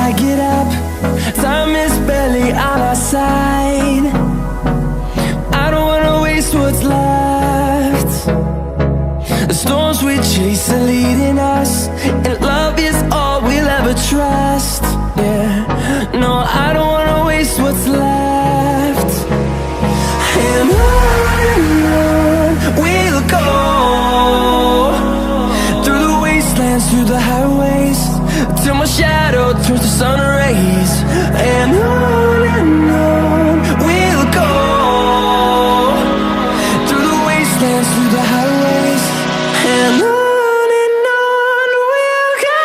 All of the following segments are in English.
I get up, time is barely on our side. I don't wanna waste what's left. The storms we chase are leading us, and love is all we'll ever trust. Yeah, no, I don't wanna waste what's left. And on we'll go, through the wastelands, through the highways, till my shadow turns to sun rays. And on we'll go, through the wastelands, through the highways, and on we'll go.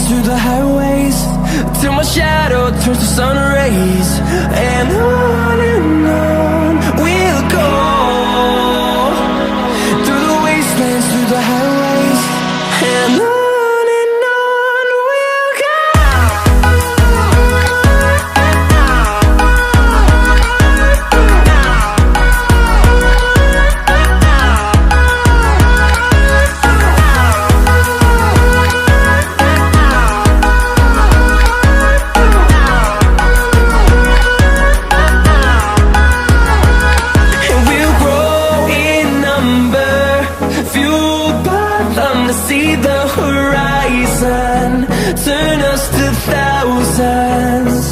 Through the highways, till my shadow turns to sun rays. And on we'll go, through the wastelands, through the highways, and on we'll go. See the horizon turn us to thousands,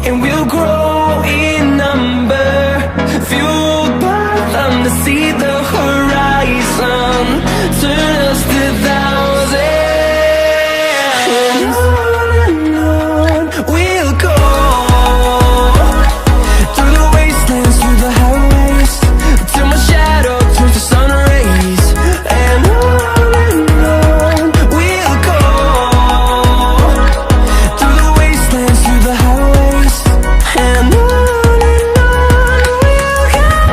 and we'll grow in number, fueled by them to see the horizon turn us to thousands. And on we'll go, through the wastelands, through the highways, till my shadow turns to sun rays. And through the highways, and on we'll go.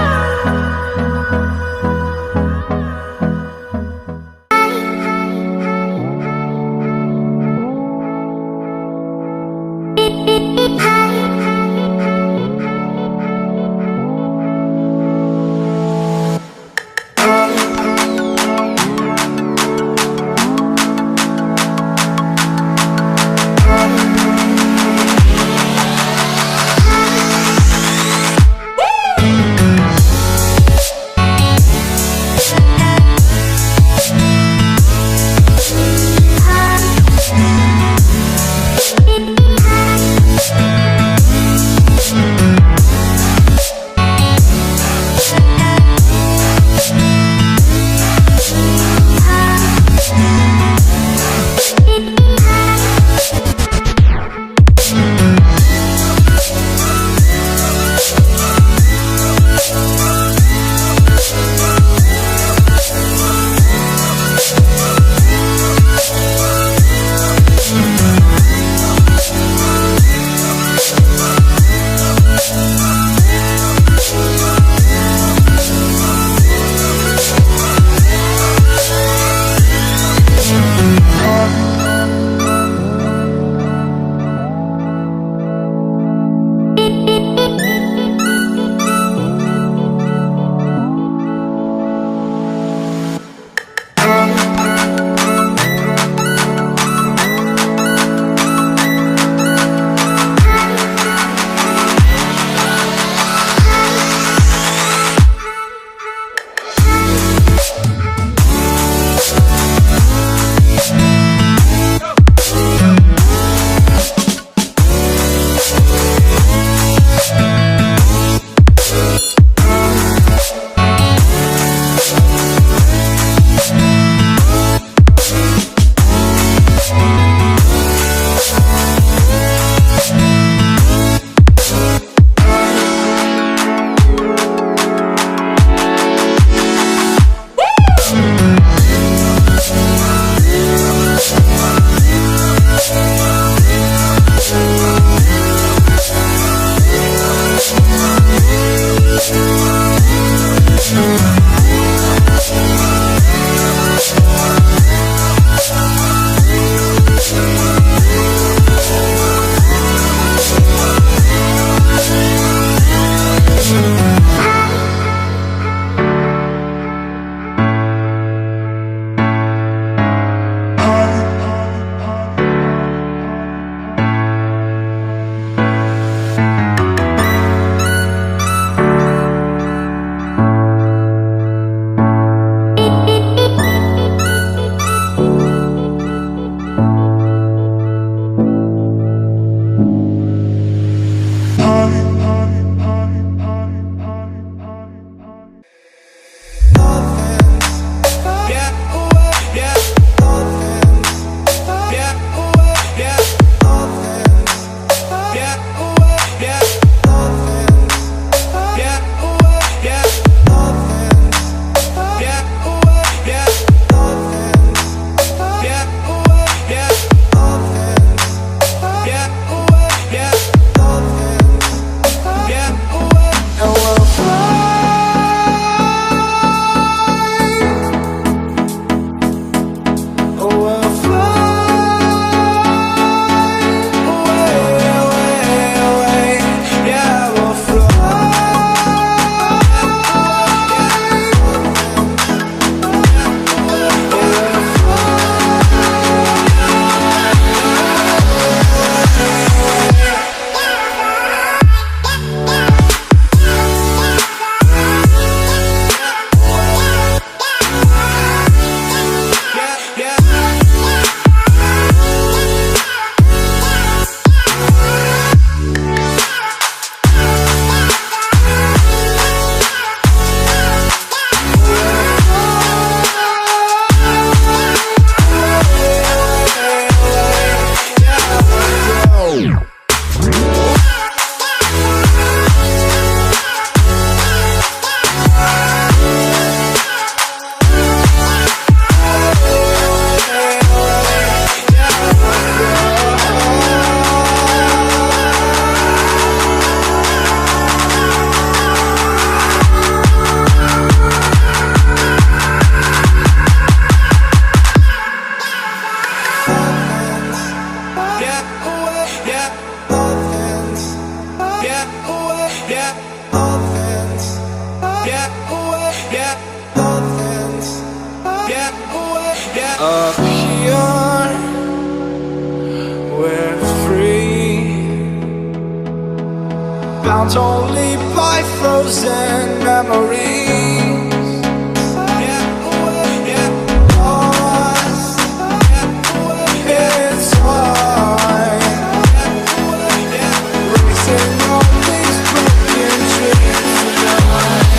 Up here, we're free, bound only by frozen memories. Lost, it's fine. Racing on these broken dreams tonight.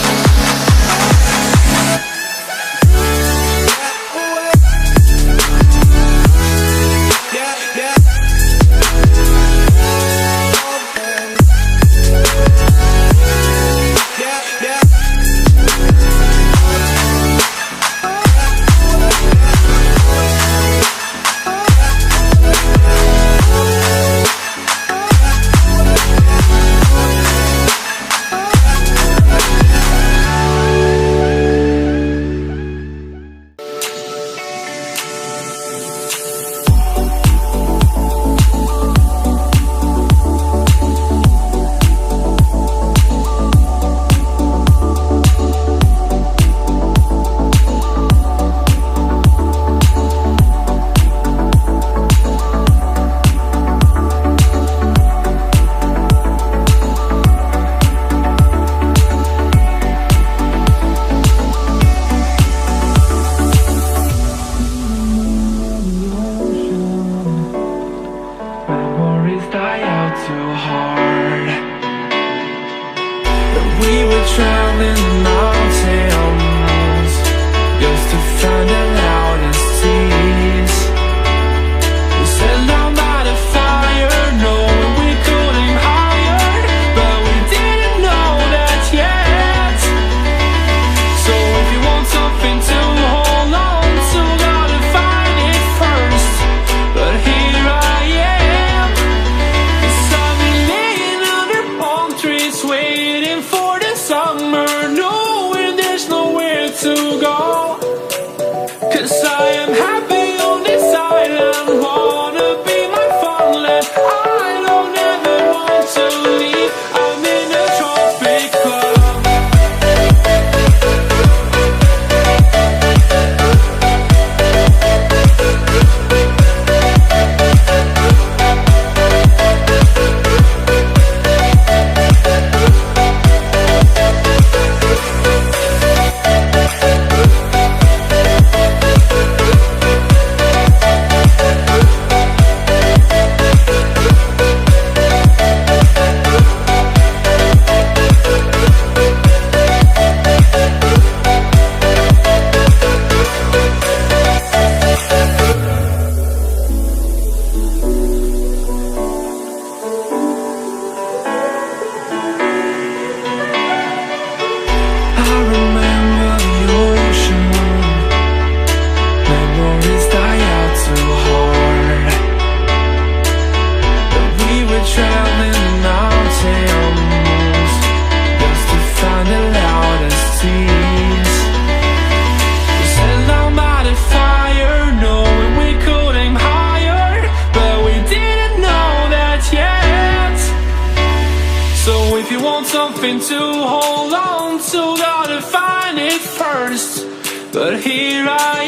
Something to hold on to, gotta find it first. But here I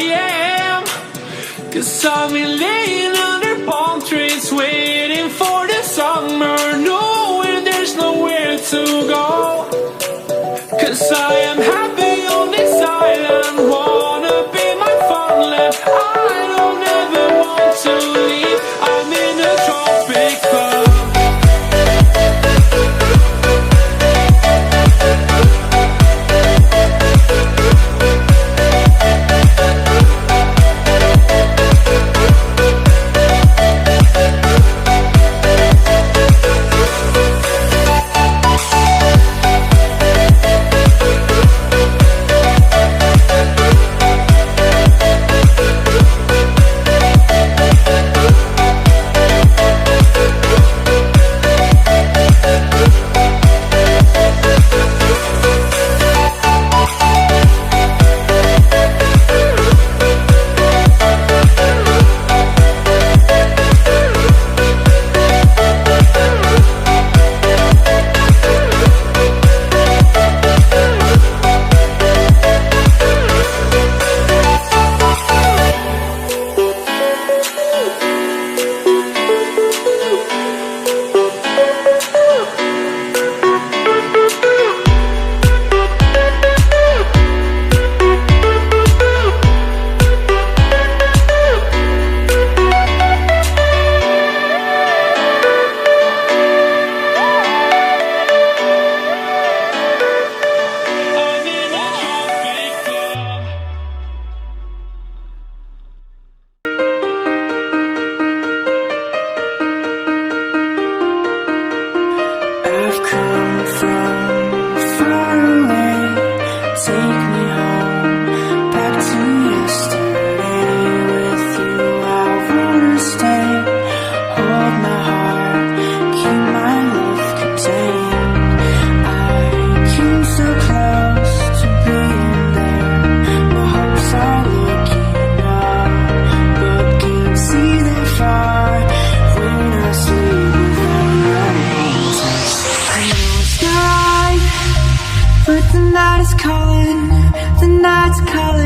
am, 'cause I've been laying under palm trees, waiting for the summer, knowing there's nowhere to go. 'Cause I am happy on this island, wanna be my farmland. I don't ever want to leave, I'm in a tropic club. calling.